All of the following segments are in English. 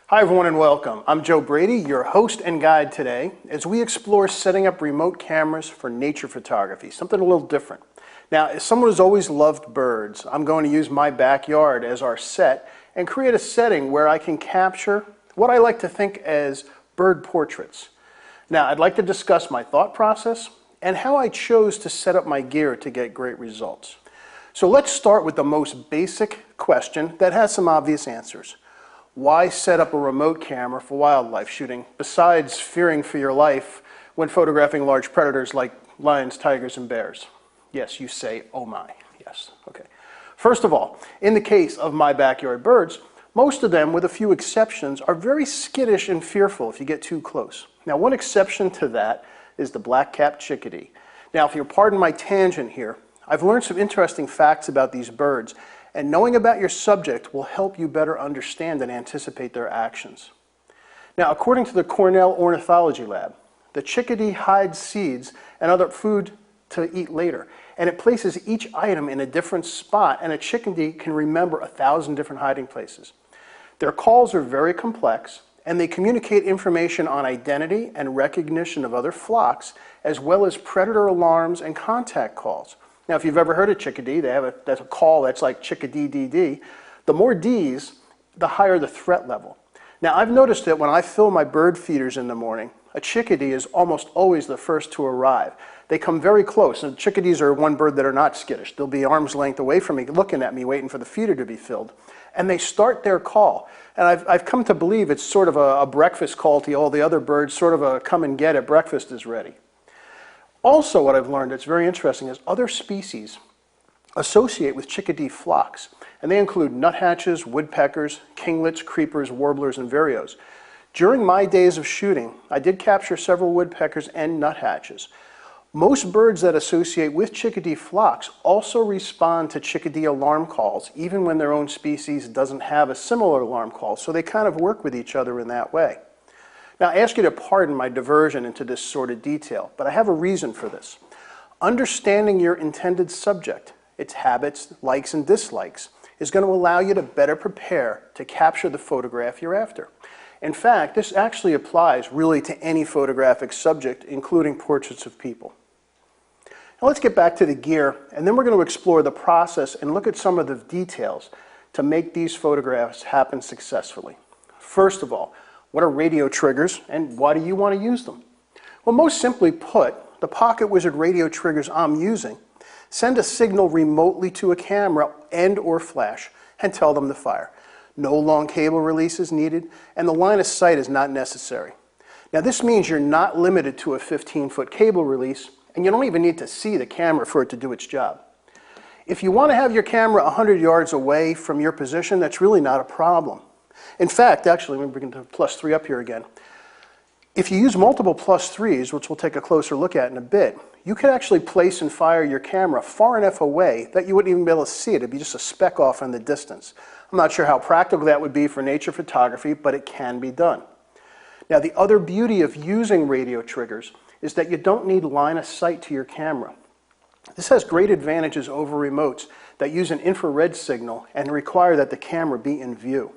Hi everyone and welcome. I'm Joe Brady, your host and guide today as we explore setting up remote cameras for nature photography, something a little different. Now, as someone who's always loved birds, I'm going to use my backyard as our set and create a setting where I can capture what I like to think as bird portraits. Now, I'd like to discuss my thought process and how I chose to set up my gear to get great results. So let's start with the most basic question that has some obvious answers. Why set up a remote camera for wildlife shooting besides fearing for your life when photographing large predators like lions, tigers, and bears? Yes, you say, oh my. Yes, okay. First of all, in the case of my backyard birds, most of them, with a few exceptions, are very skittish and fearful if you get too close. Now, one exception to that is the black-capped chickadee. Now, if you'll pardon my tangent here, I've learned some interesting facts about these birds, and knowing about your subject will help you better understand and anticipate their actions. Now, according to the Cornell Ornithology Lab, the chickadee hides seeds and other food to eat later, and it places each item in a different spot, and a chickadee can remember 1,000 different hiding places. Their calls are very complex, and they communicate information on identity and recognition of other flocks, as well as predator alarms and contact calls. Now, if you've ever heard of chickadee, that's a call that's like chickadee-dee-dee. The more Ds, the higher the threat level. Now, I've noticed that when I fill my bird feeders in the morning, a chickadee is almost always the first to arrive. They come very close, and chickadees are one bird that are not skittish. They'll be arm's length away from me, looking at me, waiting for the feeder to be filled. And they start their call. And I've come to believe it's sort of a breakfast call to all the other birds, sort of a come and get it, breakfast is ready. Also, what I've learned that's very interesting is other species associate with chickadee flocks, and they include nuthatches, woodpeckers, kinglets, creepers, warblers, and vireos. During my days of shooting, I did capture several woodpeckers and nuthatches. Most birds that associate with chickadee flocks also respond to chickadee alarm calls, even when their own species doesn't have a similar alarm call, so they kind of work with each other in that way. Now, I ask you to pardon my diversion into this sort of detail, but I have a reason for this. Understanding your intended subject, its habits, likes, and dislikes, is going to allow you to better prepare to capture the photograph you're after. In fact, this actually applies really to any photographic subject, including portraits of people. Now, let's get back to the gear, and then we're going to explore the process and look at some of the details to make these photographs happen successfully. First of all, what are radio triggers, and why do you want to use them? Well, most simply put, the Pocket Wizard radio triggers I'm using send a signal remotely to a camera and or flash and tell them to fire. No long cable release is needed, and the line of sight is not necessary. Now, this means you're not limited to a 15-foot cable release, and you don't even need to see the camera for it to do its job. If you want to have your camera 100 yards away from your position, that's really not a problem. In fact, actually, let me bring the +3 up here again. If you use multiple +3s, which we'll take a closer look at in a bit, you could actually place and fire your camera far enough away that you wouldn't even be able to see it. It'd be just a speck off in the distance. I'm not sure how practical that would be for nature photography, but it can be done. Now, the other beauty of using radio triggers is that you don't need line of sight to your camera. This has great advantages over remotes that use an infrared signal and require that the camera be in view.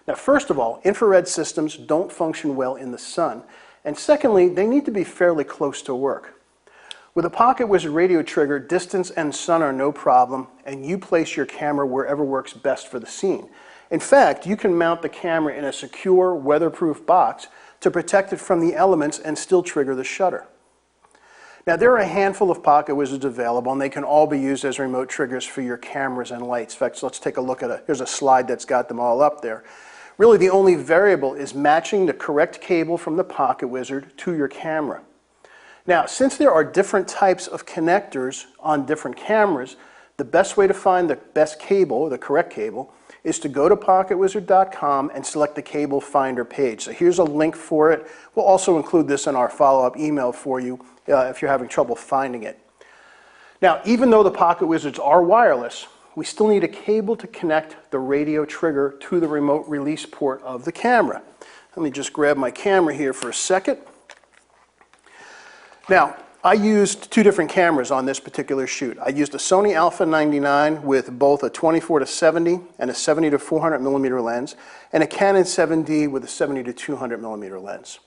Now, first of all, infrared systems don't function well in the sun, and secondly, they need to be fairly close to work. With a Pocket Wizard radio trigger, distance and sun are no problem, and you place your camera wherever works best for the scene. In fact, you can mount the camera in a secure, weatherproof box to protect it from the elements and still trigger the shutter. Now, there are a handful of Pocket Wizards available, and they can all be used as remote triggers for your cameras and lights. In fact, let's take a look at it. Here's a slide that's got them all up there. Really, the only variable is matching the correct cable from the Pocket Wizard to your camera. Now, since there are different types of connectors on different cameras, the best way to find the best cable, the correct cable, is to go to PocketWizard.com and select the cable finder page. So here's a link for it. We'll also include this in our follow-up email for you if you're having trouble finding it. Now, even though the Pocket Wizards are wireless, we still need a cable to connect the radio trigger to the remote release port of the camera. Let me just grab my camera here for a second. Now, I used two different cameras on this particular shoot. I used a Sony Alpha 99 with both a 24-70 and a 70-400 millimeter lens, and a Canon 7D with a 70-200 millimeter lens.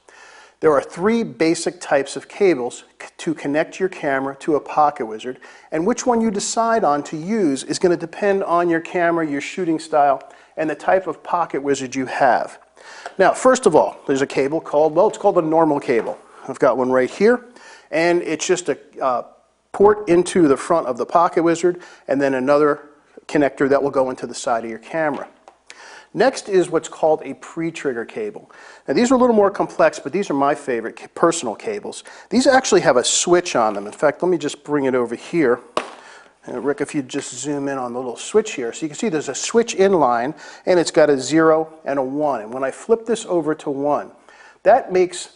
There are three basic types of cables to connect your camera to a PocketWizard, and which one you decide on to use is going to depend on your camera, your shooting style, and the type of PocketWizard you have. Now, first of all, there's a cable called, well, it's called a normal cable. I've got one right here, and it's just a port into the front of the PocketWizard, and then another connector that will go into the side of your camera. Next is what's called a pre-trigger cable. Now these are a little more complex, but these are my favorite personal cables. These actually have a switch on them. In fact, let me just bring it over here. And Rick, if you just zoom in on the little switch here, so you can see there's a switch in line, and it's got a 0 and a 1. And when I flip this over to 1, that makes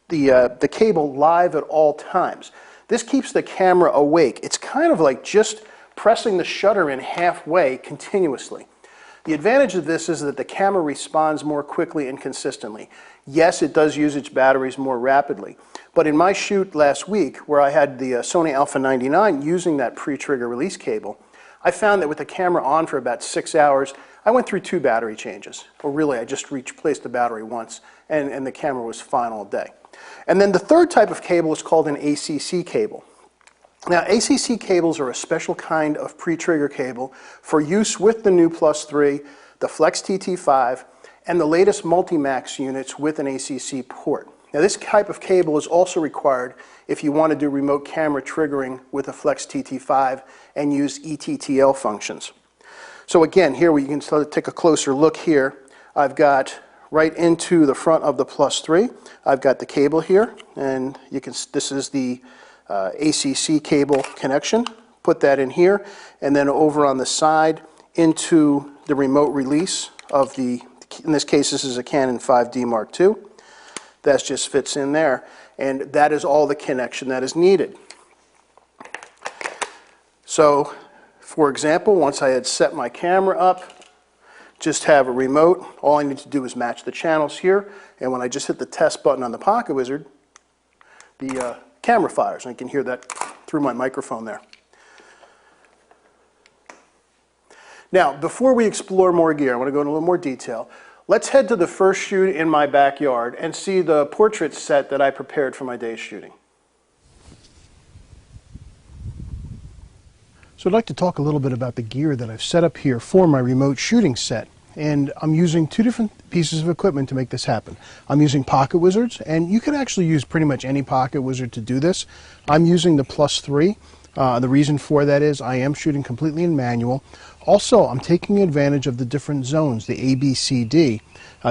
the cable live at all times. This keeps the camera awake. It's kind of like just pressing the shutter in halfway continuously. The advantage of this is that the camera responds more quickly and consistently. Yes, it does use its batteries more rapidly, but in my shoot last week, where I had the Sony Alpha 99 using that pre-trigger release cable, I found that with the camera on for about 6 hours, I went through 2 battery changes. Or really, I just replaced the battery once, and the camera was fine all day. And then the third type of cable is called an ACC cable. Now, ACC cables are a special kind of pre-trigger cable for use with the new Plus 3, the Flex TT5, and the latest Multimax units with an ACC port. Now, this type of cable is also required if you want to do remote camera triggering with a Flex TT5 and use ETTL functions. So again, here you can take a closer look here. I've got right into the front of the Plus 3, I've got the cable here, and you can, this is the ACC cable connection. Put that in here, and then over on the side into the remote release of the, in this case this is a Canon 5D Mark II. That just fits in there, and that is all the connection that is needed. So, for example, once I had set my camera up, just have a remote. All I need to do is match the channels here, and when I just hit the test button on the PocketWizard, the camera fires, and I can hear that through my microphone there. Now, before we explore more gear, I want to go into a little more detail. Let's head to the first shoot in my backyard and see the portrait set that I prepared for my day's shooting. So I'd like to talk a little bit about the gear that I've set up here for my remote shooting set. And I'm using two different pieces of equipment to make this happen. I'm using PocketWizards, and you can actually use pretty much any PocketWizard to do this. I'm using the Plus 3. The reason for that is I am shooting completely in manual. Also, I'm taking advantage of the different zones, the A, B, C, D,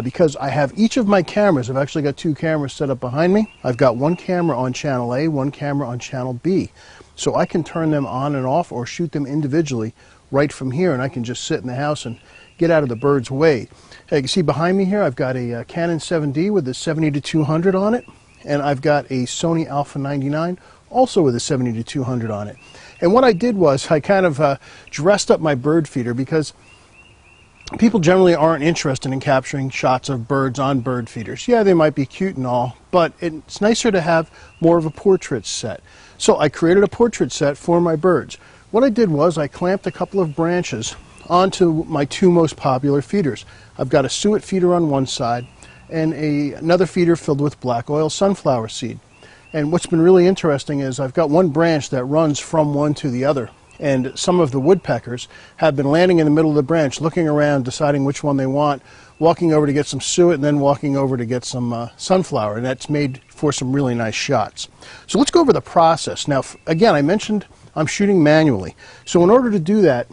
because I have each of my cameras. I've actually got 2 cameras set up behind me. I've got one camera on channel A, one camera on channel B. So I can turn them on and off or shoot them individually right from here, and I can just sit in the house and get out of the bird's way. You can see behind me here I've got a Canon 7D with a 70-200 on it, and I've got a Sony Alpha 99 also with a 70-200 on it. And what I did was I kind of dressed up my bird feeder, because people generally aren't interested in capturing shots of birds on bird feeders. Yeah, they might be cute and all, but it's nicer to have more of a portrait set. So I created a portrait set for my birds. What I did was I clamped a couple of branches onto my 2 most popular feeders. I've got a suet feeder on one side and another feeder filled with black oil sunflower seed. And what's been really interesting is I've got one branch that runs from one to the other, and some of the woodpeckers have been landing in the middle of the branch, looking around, deciding which one they want, walking over to get some suet, and then walking over to get some sunflower, and that's made for some really nice shots. So let's go over the process. Now, again, I mentioned I'm shooting manually. So in order to do that,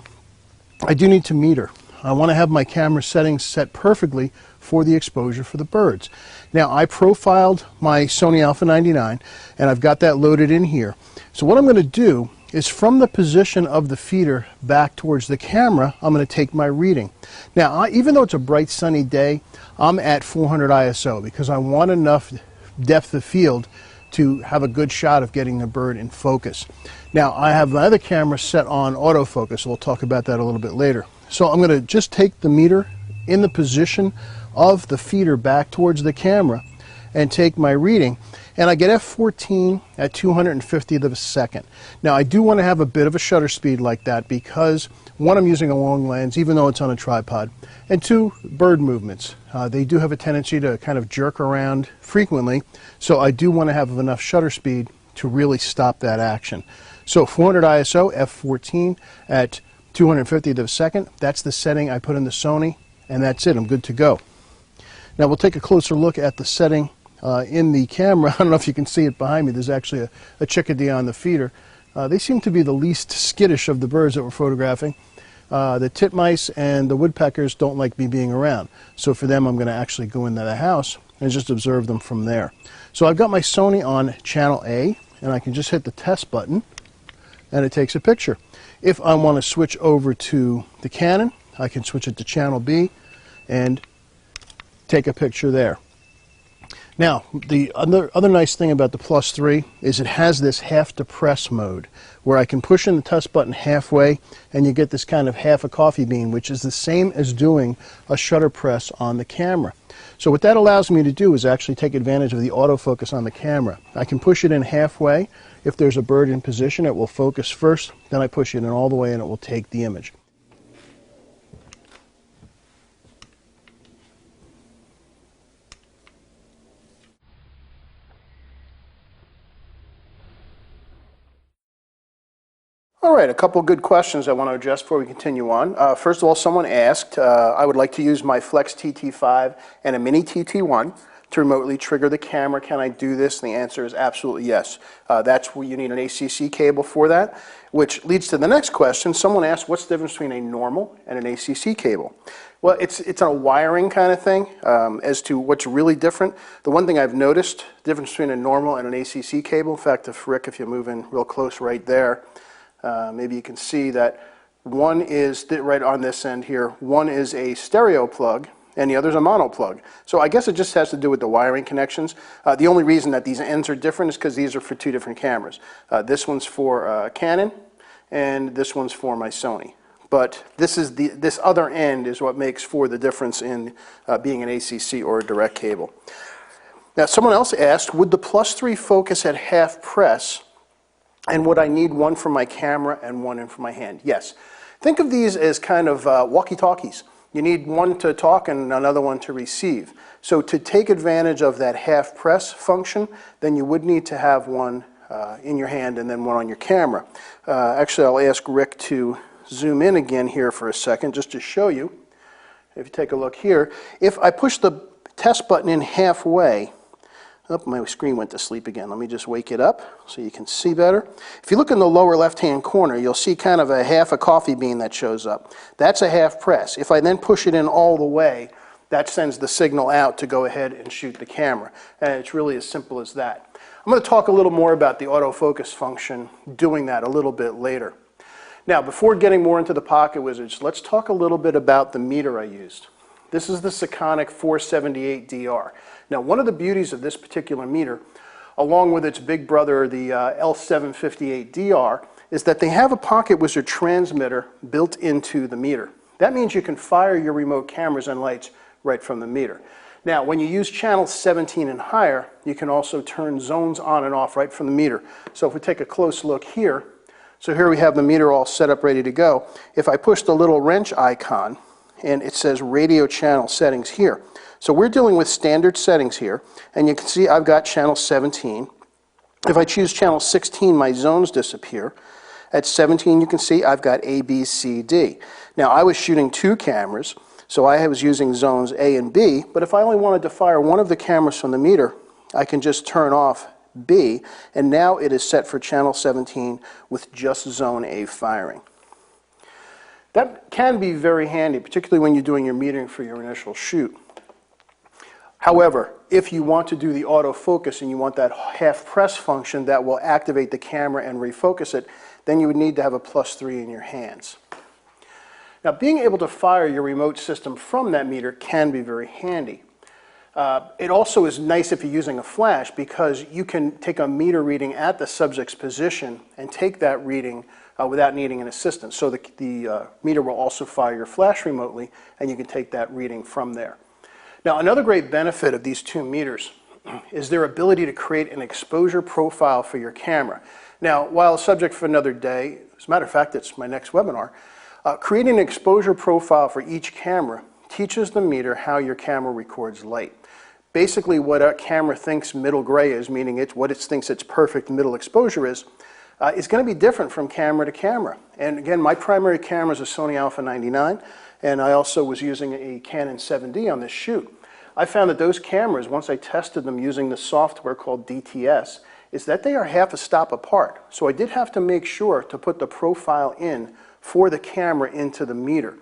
I do need to meter. I want to have my camera settings set perfectly for the exposure for the birds. Now, I profiled my Sony Alpha 99, and I've got that loaded in here. So what I'm going to do is, from the position of the feeder back towards the camera, I'm going to take my reading. Now, even though it's a bright sunny day, I'm at 400 ISO because I want enough depth of field to have a good shot of getting the bird in focus. Now, I have my other camera set on autofocus, so we'll talk about that a little bit later. So I'm going to just take the meter in the position of the feeder back towards the camera, and take my reading, and I get f14 at 250th of a second. Now I do want to have a bit of a shutter speed like that because, one, I'm using a long lens even though it's on a tripod, and two, bird movements. They do have a tendency to kind of jerk around frequently, so I do want to have enough shutter speed to really stop that action. So 400 ISO, f14 at 250th of a second, that's the setting I put in the Sony, and that's it, I'm good to go. Now we'll take a closer look at the setting in the camera. I don't know if you can see it behind me, there's actually a chickadee on the feeder. They seem to be the least skittish of the birds that we're photographing. The titmice and the woodpeckers don't like me being around, so for them I'm going to actually go into the house and just observe them from there. So I've got my Sony on channel A, and I can just hit the test button and it takes a picture. If I want to switch over to the Canon, I can switch it to channel B and take a picture there. Now, the other nice thing about the Plus 3 is it has this half depress mode where I can push in the test button halfway and you get this kind of half a coffee bean, which is the same as doing a shutter press on the camera. So what that allows me to do is actually take advantage of the autofocus on the camera. I can push it in halfway. If there's a bird in position, it will focus first, then I push it in all the way and it will take the image. All right, a couple good questions I want to address before we continue on. First of all, someone asked, I would like to use my Flex TT5 and a Mini TT1 to remotely trigger the camera. Can I do this? And the answer is absolutely yes. That's where you need an ACC cable for that, which leads to the next question. Someone asked, what's the difference between a normal and an ACC cable? Well, it's a wiring kind of thing as to what's really different. The one thing I've noticed, the difference between a normal and an ACC cable, in fact, Rick, if you move in real close right there, maybe you can see that one is right on this end here. One is a stereo plug and the other is a mono plug. So I guess it just has to do with the wiring connections. The only reason that these ends are different is because these are for two different cameras. This one's for Canon and this one's for my Sony. But this other end is what makes for the difference in being an ACC or a direct cable. Now someone else asked, would the Plus 3 focus at half press? And would I need one for my camera and one in for my hand? Yes. Think of these as kind of walkie-talkies. You need one to talk and another one to receive. So to take advantage of that half press function, then you would need to have one in your hand and then one on your camera. Actually, I'll ask Rick to zoom in again here for a second just to show you. If you take a look here, if I push the test button in halfway, oh, my screen went to sleep again. Let me just wake it up so you can see better. If you look in the lower left-hand corner, you'll see kind of a half a coffee bean that shows up. That's a half press. If I then push it in all the way, that sends the signal out to go ahead and shoot the camera. And it's really as simple as that. I'm going to talk a little more about the autofocus function doing that a little bit later. Now, before getting more into the Pocket Wizards, let's talk a little bit about the meter I used. This is the Sekonic 478DR. Now, one of the beauties of this particular meter, along with its big brother, the L758DR, is that they have a Pocket Wizard transmitter built into the meter. That means you can fire your remote cameras and lights right from the meter. Now, when you use channel 17 and higher, you can also turn zones on and off right from the meter. So if we take a close look here, so here we have the meter all set up, ready to go. If I push the little wrench icon, and it says radio channel settings here. So we're dealing with standard settings here, and you can see I've got channel 17. If I choose channel 16, my zones disappear. At 17, you can see I've got A, B, C, D. Now, I was shooting two cameras, so I was using zones A and B, but if I only wanted to fire one of the cameras from the meter, I can just turn off B, and now it is set for channel 17 with just zone A firing. That can be very handy, particularly when you're doing your metering for your initial shoot. However, if you want to do the autofocus and you want that half press function that will activate the camera and refocus it, then you would need to have a Plus 3 in your hands. Now, being able to fire your remote system from that meter can be very handy. It also is nice if you're using a flash because you can take a meter reading at the subject's position and take that reading without needing an assistant. So the meter will also fire your flash remotely and you can take that reading from there. Now, another great benefit of these two meters is their ability to create an exposure profile for your camera. Now, while a subject for another day, as a matter of fact, it's my next webinar, creating an exposure profile for each camera teaches the meter how your camera records light. Basically, what a camera thinks middle gray is, meaning what it thinks its perfect middle exposure is going to be different from camera to camera. And again, my primary camera is a Sony Alpha 99, and I also was using a Canon 7D on this shoot. I found that those cameras, once I tested them using the software called DTS, is that they are half a stop apart. So I did have to make sure to put the profile in for the camera into the meter.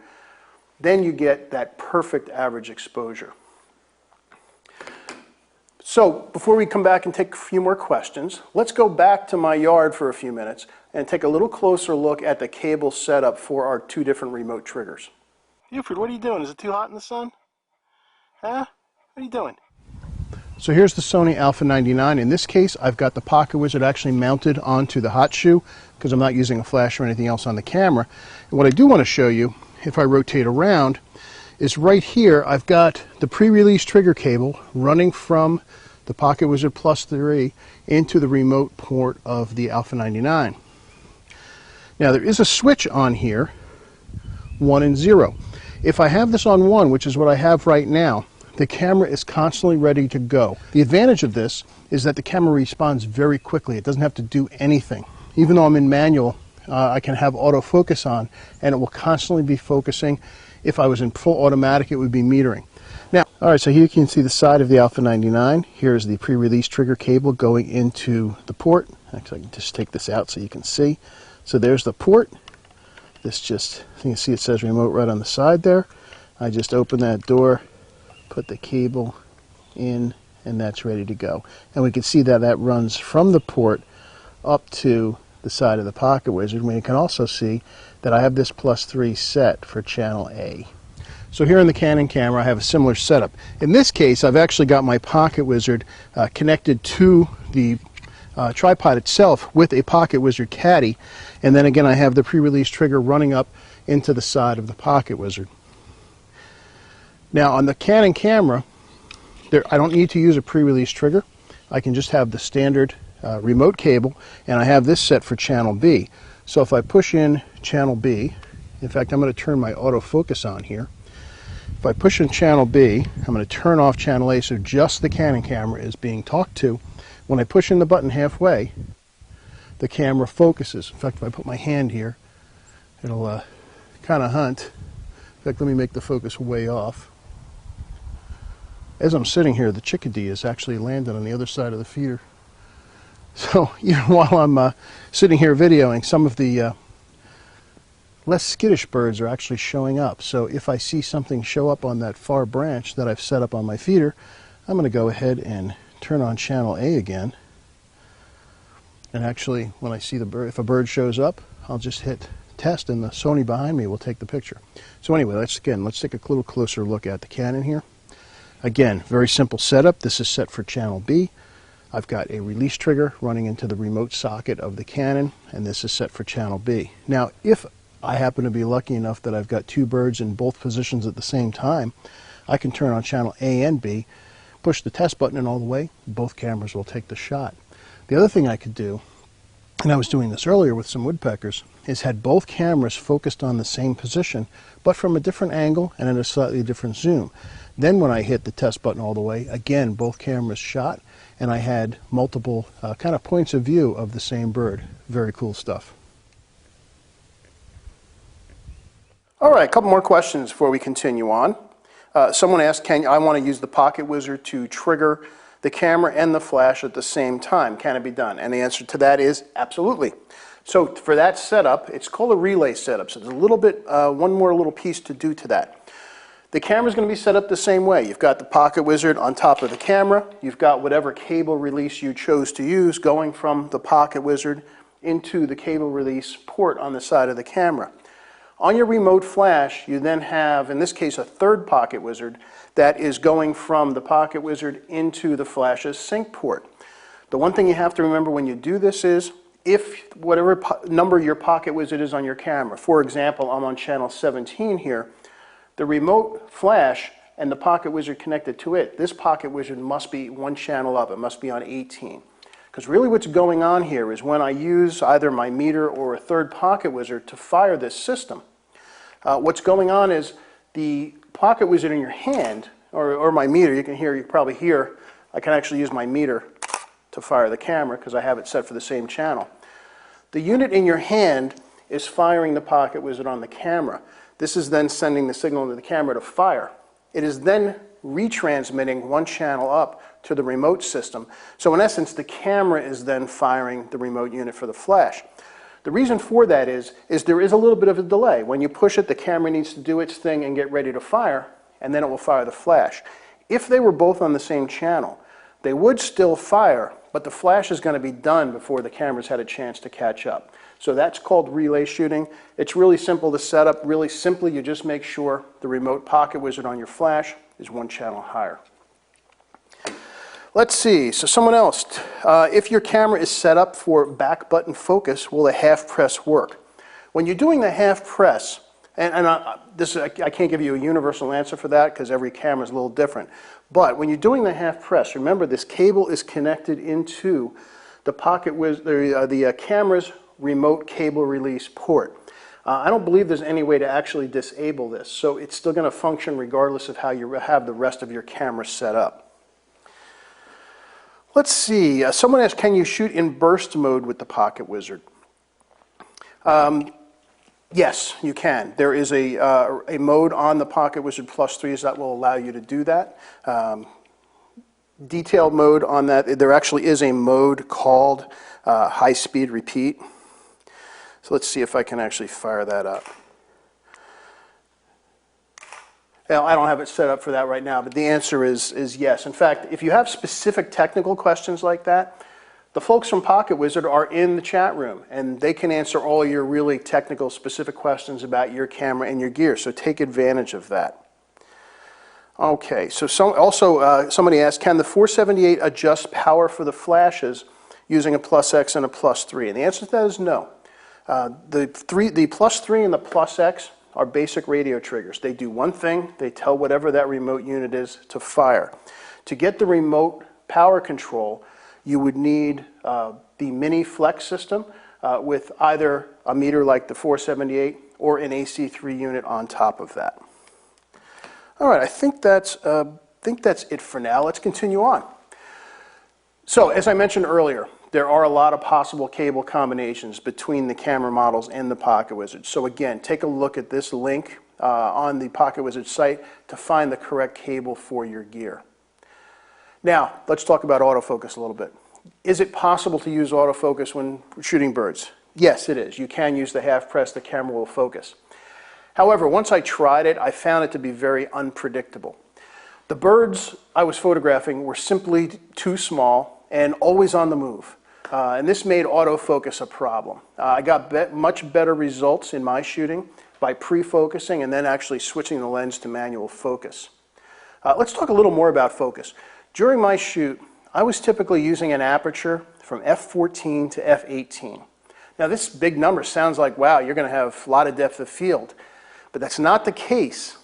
Then you get that perfect average exposure. So before we come back and take a few more questions, let's go back to my yard for a few minutes and take a little closer look at the cable setup for our two different remote triggers. Buford, what are you doing? Is it too hot in the sun? Huh? What are you doing? So here's the Sony Alpha 99. In this case, I've got the Pocket Wizard actually mounted onto the hot shoe because I'm not using a flash or anything else on the camera. And what I do want to show you, if I rotate around, is right here I've got the pre-release trigger cable running from the Pocket Wizard Plus 3 into the remote port of the Alpha 99. Now there is a switch on here, 1 and 0. If I have this on 1, which is what I have right now, the camera is constantly ready to go. The advantage of this is that the camera responds very quickly. It doesn't have to do anything. Even though I'm in manual, I can have autofocus on and it will constantly be focusing. If I was in full automatic, it would be metering. Now, all right, so here you can see the side of the Alpha 99. Here's the pre-release trigger cable going into the port. Actually, I can just take this out so you can see. So there's the port. This just, you can see it says remote right on the side there. I just open that door, put the cable in, and that's ready to go. And we can see that that runs from the port up to the side of the Pocket Wizard. We can also see that I have this +3 set for channel A. So here in the Canon camera I have a similar setup. In this case I've actually got my Pocket Wizard connected to the tripod itself with a Pocket Wizard caddy, and then again I have the pre-release trigger running up into the side of the Pocket Wizard. Now on the Canon camera I don't need to use a pre-release trigger. I can just have the standard remote cable, and I have this set for channel B. So if I push in channel B, in fact I'm going to turn my autofocus on here. If I push in channel B, I'm going to turn off channel A so just the Canon camera is being talked to. When I push in the button halfway, the camera focuses. In fact, if I put my hand here, it'll kind of hunt. In fact, let me make the focus way off. As I'm sitting here, the chickadee is actually landed on the other side of the feeder. So even while I'm sitting here videoing, some of the less skittish birds are actually showing up. So if I see something show up on that far branch that I've set up on my feeder, I'm going to go ahead and turn on channel A again. And actually, when I see the bird, if a bird shows up, I'll just hit test and the Sony behind me will take the picture. So anyway, let's take a little closer look at the Canon here. Again, very simple setup. This is set for channel B. I've got a release trigger running into the remote socket of the Canon, and this is set for channel B. Now, if I happen to be lucky enough that I've got two birds in both positions at the same time, I can turn on channel A and B, push the test button in all the way, both cameras will take the shot. The other thing I could do, and I was doing this earlier with some woodpeckers, is had both cameras focused on the same position, but from a different angle and at a slightly different zoom. Then when I hit the test button all the way, again, both cameras shot, and I had multiple kind of points of view of the same bird. Very cool stuff. All right, a couple more questions before we continue on. Someone asked, I want to use the Pocket Wizard to trigger the camera and the flash at the same time. Can it be done? And the answer to that is absolutely. So for that setup, it's called a relay setup. So there's a little bit, one more little piece to do to that. The camera is going to be set up the same way. You've got the Pocket Wizard on top of the camera. You've got whatever cable release you chose to use going from the Pocket Wizard into the cable release port on the side of the camera. On your remote flash, you then have, in this case, a third Pocket Wizard that is going from the Pocket Wizard into the flash's sync port. The one thing you have to remember when you do this is, if whatever number your Pocket Wizard is on your camera, for example, I'm on channel 17 here, the remote flash and the Pocket Wizard connected to it, this Pocket Wizard must be one channel up. It must be on 18. Because really what's going on here is when I use either my meter or a third Pocket Wizard to fire this system, what's going on is the Pocket Wizard in your hand, or my meter, you can probably hear, I can actually use my meter to fire the camera because I have it set for the same channel. The unit in your hand is firing the Pocket Wizard on the camera. This is then sending the signal to the camera to fire. It is then retransmitting one channel up to the remote system. So in essence, the camera is then firing the remote unit for the flash. The reason for that is there is a little bit of a delay. When you push it, the camera needs to do its thing and get ready to fire, and then it will fire the flash. If they were both on the same channel, they would still fire, but the flash is going to be done before the camera's had a chance to catch up. So that's called relay shooting. It's really simple to set up. Really simply, you just make sure the remote Pocket Wizard on your flash is one channel higher. Let's see, so someone else. If your camera is set up for back button focus, will a half press work? When you're doing the half press, I can't give you a universal answer for that because every camera is a little different. But when you're doing the half press, remember this cable is connected into the Pocket Wizard, the camera's remote cable release port. I don't believe there's any way to actually disable this, so it's still going to function regardless of how you have the rest of your camera set up. Let's see, someone asked, can you shoot in burst mode with the Pocket Wizard? Yes, you can. There is a mode on the Pocket Wizard Plus 3s that will allow you to do that. Detailed mode on that, there actually is a mode called high speed repeat. So let's see if I can actually fire that up. Now, I don't have it set up for that right now, but the answer is yes. In fact, if you have specific technical questions like that, the folks from Pocket Wizard are in the chat room, and they can answer all your really technical, specific questions about your camera and your gear, so take advantage of that. Okay, so somebody asked, can the 478 adjust power for the flashes using a plus X and a plus 3? And the answer to that is no. The plus 3 and the plus X are basic radio triggers. They do one thing, they tell whatever that remote unit is to fire. To get the remote power control, you would need the mini flex system with either a meter like the 478 or an AC3 unit on top of that. All right, I think that's it for now. Let's continue on. So, as I mentioned earlier, there are a lot of possible cable combinations between the camera models and the Pocket Wizard. So again, take a look at this link on the Pocket Wizard site to find the correct cable for your gear. Now, let's talk about autofocus a little bit. Is it possible to use autofocus when shooting birds? Yes, it is. You can use the half press, the camera will focus. However, once I tried it, I found it to be very unpredictable. The birds I was photographing were simply too small and always on the move. And this made autofocus a problem. I got much better results in my shooting by pre-focusing and then actually switching the lens to manual focus. Let's talk a little more about focus. During my shoot, I was typically using an aperture from f14 to f18. Now this big number sounds like, wow, you're going to have a lot of depth of field. But that's not the case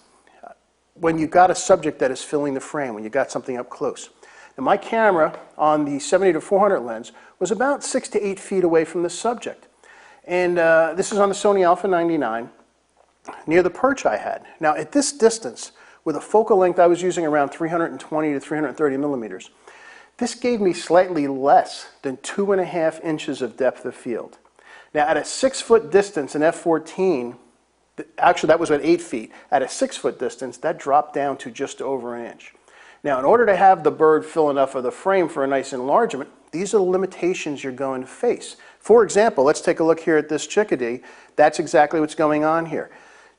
when you've got a subject that is filling the frame, when you've got something up close. Now my camera on the 70-400 lens was about 6 to 8 feet away from the subject. And this is on the Sony Alpha 99, near the perch I had. Now at this distance, with a focal length I was using around 320 to 330 millimeters, this gave me slightly less than 2.5 inches of depth of field. Now at a 6-foot distance in f14, actually that was at 8 feet, at a 6-foot distance that dropped down to just over an inch. Now in order to have the bird fill enough of the frame for a nice enlargement, these are the limitations you're going to face. For example, let's take a look here at this chickadee. That's exactly what's going on here.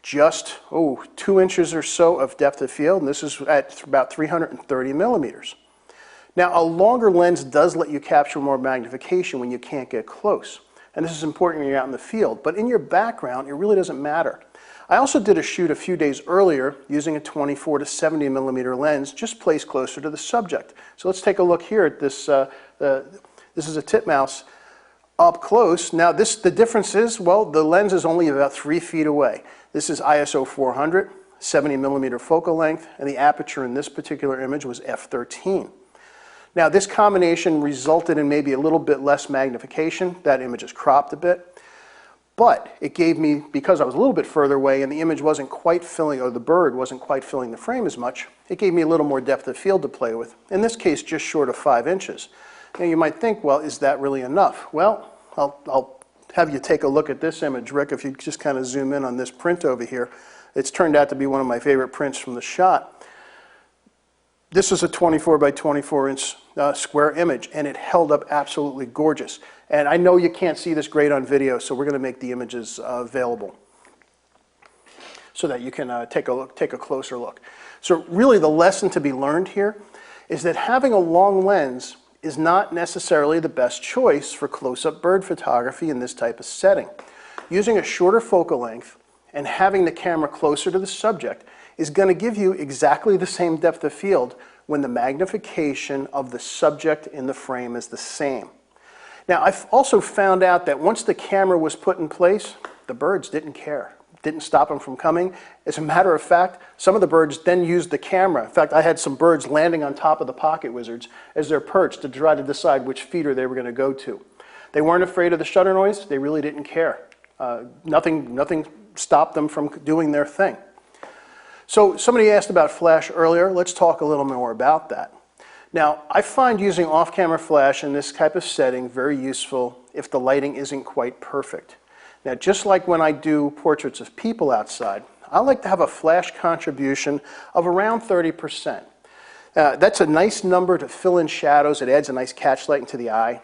Just 2 inches or so of depth of field, and this is at about 330 millimeters. Now a longer lens does let you capture more magnification when you can't get close. And this is important when you're out in the field, but in your background it really doesn't matter. I also did a shoot a few days earlier using a 24 to 70 millimeter lens just placed closer to the subject. So let's take a look here at this. This is a titmouse up close. Now the difference is, well, the lens is only about 3 feet away. This is ISO 400, 70 millimeter focal length, and the aperture in this particular image was f13. Now, this combination resulted in maybe a little bit less magnification. That image is cropped a bit. But it gave me, because I was a little bit further away and the image wasn't quite filling, or the bird wasn't quite filling the frame as much, it gave me a little more depth of field to play with. In this case, just short of 5 inches. Now, you might think, well, is that really enough? Well, I'll have you take a look at this image, Rick, if you just kind of zoom in on this print over here. It's turned out to be one of my favorite prints from the shot. This is a 24 by 24 inch square image, and it held up absolutely gorgeous. And I know you can't see this great on video, so we're going to make the images available so that you can take a closer look. So really the lesson to be learned here is that having a long lens is not necessarily the best choice for close-up bird photography in this type of setting. Using a shorter focal length and having the camera closer to the subject is going to give you exactly the same depth of field when the magnification of the subject in the frame is the same. Now, I've also found out that once the camera was put in place, the birds didn't care. Didn't stop them from coming. As a matter of fact, some of the birds then used the camera. In fact, I had some birds landing on top of the pocket wizards as their perch to try to decide which feeder they were going to go to. They weren't afraid of the shutter noise. They really didn't care. Nothing stopped them from doing their thing. So somebody asked about flash earlier. Let's talk a little more about that. Now, I find using off-camera flash in this type of setting very useful if the lighting isn't quite perfect. Now, just like when I do portraits of people outside, I like to have a flash contribution of around 30%. That's a nice number to fill in shadows. It adds a nice catch light into the eye.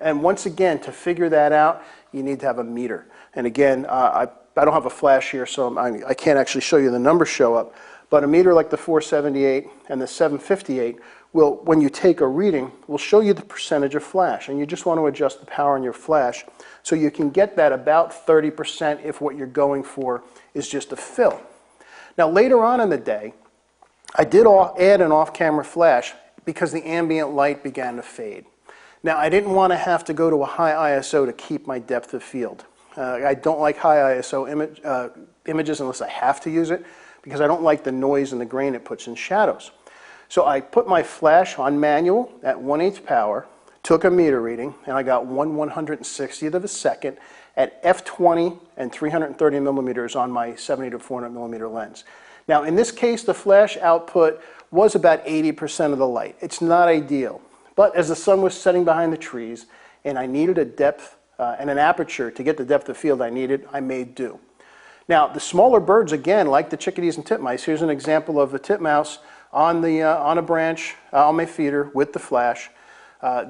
And once again, to figure that out, you need to have a meter. And again, I don't have a flash here, so I can't actually show you the numbers show up. But a meter like the 478 and the 758 will, when you take a reading, will show you the percentage of flash. And you just want to adjust the power on your flash so you can get that about 30% if what you're going for is just a fill. Now, later on in the day, I did add an off-camera flash because the ambient light began to fade. Now, I didn't want to have to go to a high ISO to keep my depth of field. I don't like high ISO images unless I have to use it, because I don't like the noise and the grain it puts in shadows. So I put my flash on manual at 1/8 power, took a meter reading, and I got 1/160th of a second at f20 and 330 millimeters on my 70 to 400 millimeter lens. Now, in this case, the flash output was about 80% of the light. It's not ideal, but as the sun was setting behind the trees and I needed a depth and an aperture to get the depth of field I needed, I made do. Now, the smaller birds, again, like the chickadees and titmice, here's an example of a titmouse on a branch on my feeder with the flash.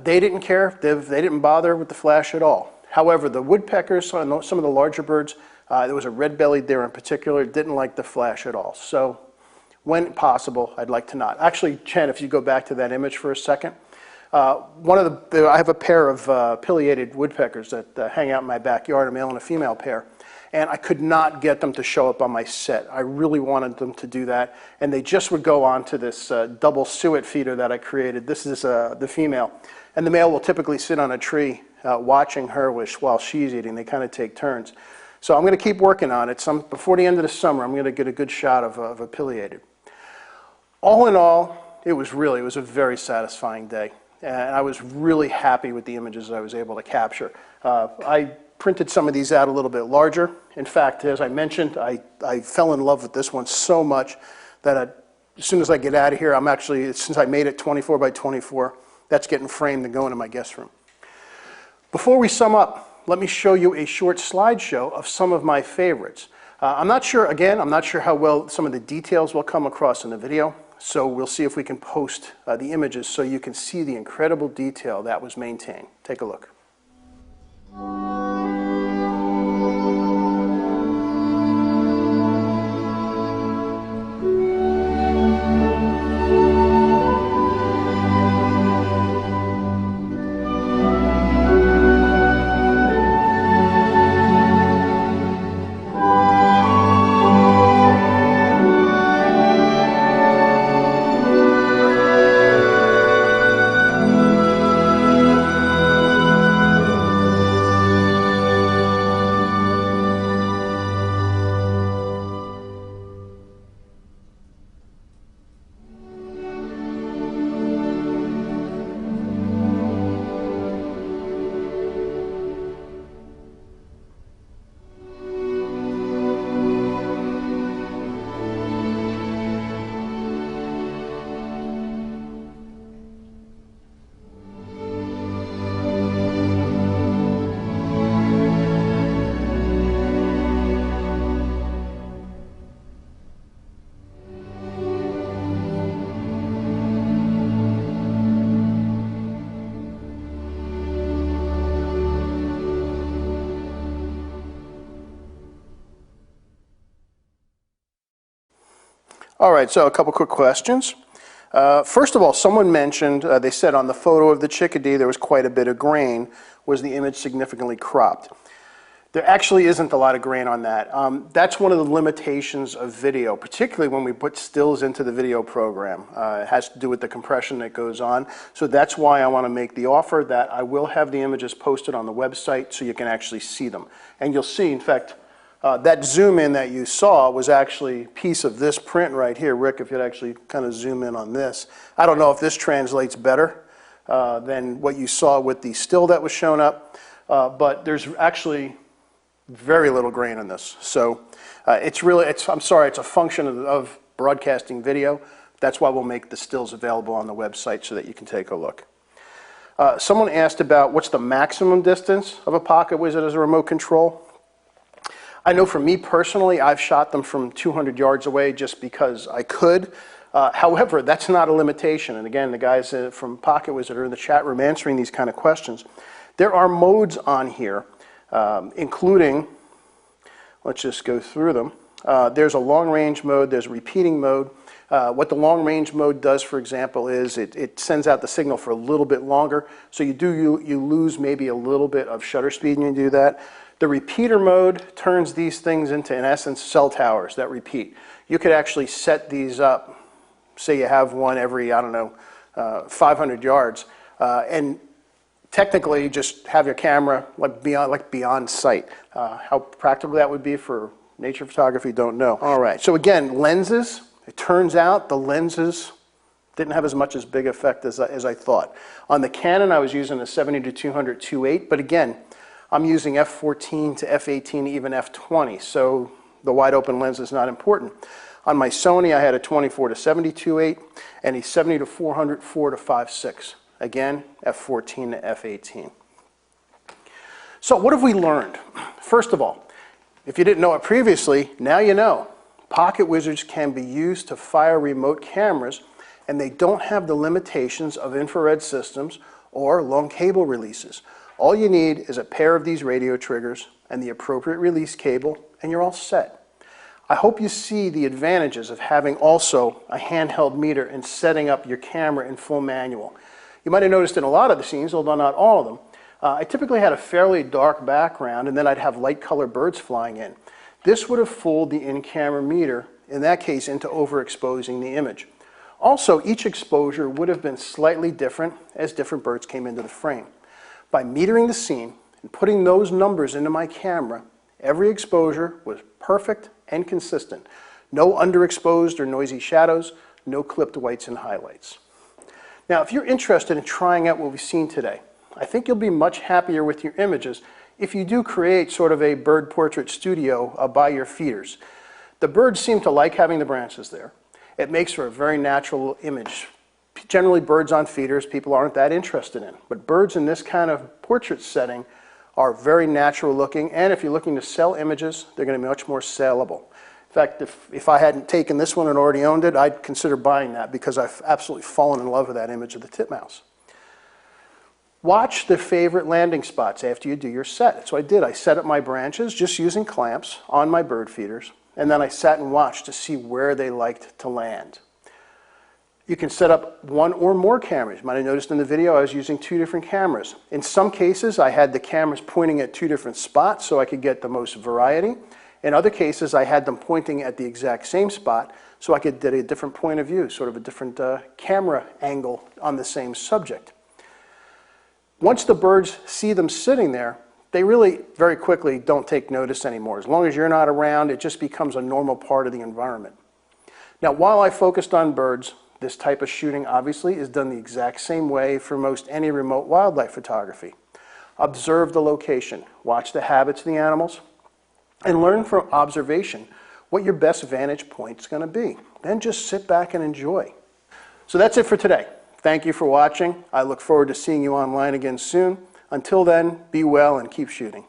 They didn't care. They didn't bother with the flash at all. However, the woodpeckers, some of the larger birds, there was a red-bellied there in particular, didn't like the flash at all. So when possible, I'd like to not. Actually, Chen, if you go back to that image for a second, I have a pair of pileated woodpeckers that hang out in my backyard, a male and a female pair. And I could not get them to show up on my set. I really wanted them to do that. And they just would go on to this double suet feeder that I created. This is the female. And the male will typically sit on a tree watching her while she's eating. They kind of take turns. So I'm going to keep working on it. Before the end of the summer, I'm going to get a good shot of a pileated. All in all, it was a very satisfying day. And I was really happy with the images that I was able to capture. I printed some of these out a little bit larger. In fact, as I mentioned, I fell in love with this one so much that as soon as I get out of here, since I made it 24 by 24, that's getting framed and going in my guest room. Before we sum up, let me show you a short slideshow of some of my favorites. I'm not sure how well some of the details will come across in the video, so we'll see if we can post the images so you can see the incredible detail that was maintained. Take a look. All right, so a couple quick questions. First of all, someone mentioned, they said on the photo of the chickadee there was quite a bit of grain. Was the image significantly cropped? There actually isn't a lot of grain on that. That's one of the limitations of video, particularly when we put stills into the video program. It has to do with the compression that goes on. So that's why I want to make the offer that I will have the images posted on the website so you can actually see them. And you'll see, in fact, that zoom in that you saw was actually a piece of this print right here. Rick, if you'd actually kind of zoom in on this. I don't know if this translates better than what you saw with the still that was shown up, but there's actually very little grain in this. So I'm sorry, it's a function of broadcasting video. That's why we'll make the stills available on the website so that you can take a look. Someone asked about what's the maximum distance of a Pocket Wizard as a remote control. I know for me personally, I've shot them from 200 yards away just because I could. However, that's not a limitation. And again, the guys from Pocket Wizard are in the chat room answering these kind of questions. There are modes on here, including, let's just go through them. There's a long range mode, there's a repeating mode. What the long range mode does, for example, is it sends out the signal for a little bit longer. So you lose maybe a little bit of shutter speed when you do that. The repeater mode turns these things into, in essence, cell towers that repeat. You could actually set these up, say you have one every, I don't know, 500 yards, and technically just have your camera beyond sight. How practical that would be for nature photography, don't know. All right, so again, lenses. It turns out the lenses didn't have as much as big effect as I thought. On the Canon, I was using a 70-200 2.8, but again, I'm using f14 to f18, even f20, so the wide open lens is not important. On my Sony, I had a 24-70 2.8 and a 70-400 4-5.6. Again, f14 to f18. So what have we learned? First of all, if you didn't know it previously, now you know. Pocket Wizards can be used to fire remote cameras, and they don't have the limitations of infrared systems or long cable releases. All you need is a pair of these radio triggers and the appropriate release cable, and you're all set. I hope you see the advantages of having also a handheld meter and setting up your camera in full manual. You might have noticed in a lot of the scenes, although not all of them, I typically had a fairly dark background and then I'd have light colored birds flying in. This would have fooled the in-camera meter, in that case, into overexposing the image. Also, each exposure would have been slightly different as different birds came into the frame. By metering the scene and putting those numbers into my camera, every exposure was perfect and consistent. No underexposed or noisy shadows, no clipped whites and highlights. Now, if you're interested in trying out what we've seen today, I think you'll be much happier with your images if you do create sort of a bird portrait studio by your feeders. The birds seem to like having the branches there. It makes for a very natural image. Generally, birds on feeders, people aren't that interested in. But birds in this kind of portrait setting are very natural looking, and if you're looking to sell images, they're going to be much more saleable. In fact, if I hadn't taken this one and already owned it, I'd consider buying that because I've absolutely fallen in love with that image of the titmouse. Watch the favorite landing spots after you do your set. That's what I did. I set up my branches just using clamps on my bird feeders, and then I sat and watched to see where they liked to land. You can set up one or more cameras. You might have noticed in the video I was using 2 different cameras. In some cases, I had the cameras pointing at 2 different spots so I could get the most variety. In other cases, I had them pointing at the exact same spot so I could get a different point of view, sort of a different camera angle on the same subject. Once the birds see them sitting there, they really very quickly don't take notice anymore. As long as you're not around, it just becomes a normal part of the environment. Now, while I focused on birds, this type of shooting obviously is done the exact same way for most any remote wildlife photography. Observe the location, watch the habits of the animals, and learn from observation what your best vantage point is going to be. Then just sit back and enjoy. So that's it for today. Thank you for watching. I look forward to seeing you online again soon. Until then, be well and keep shooting.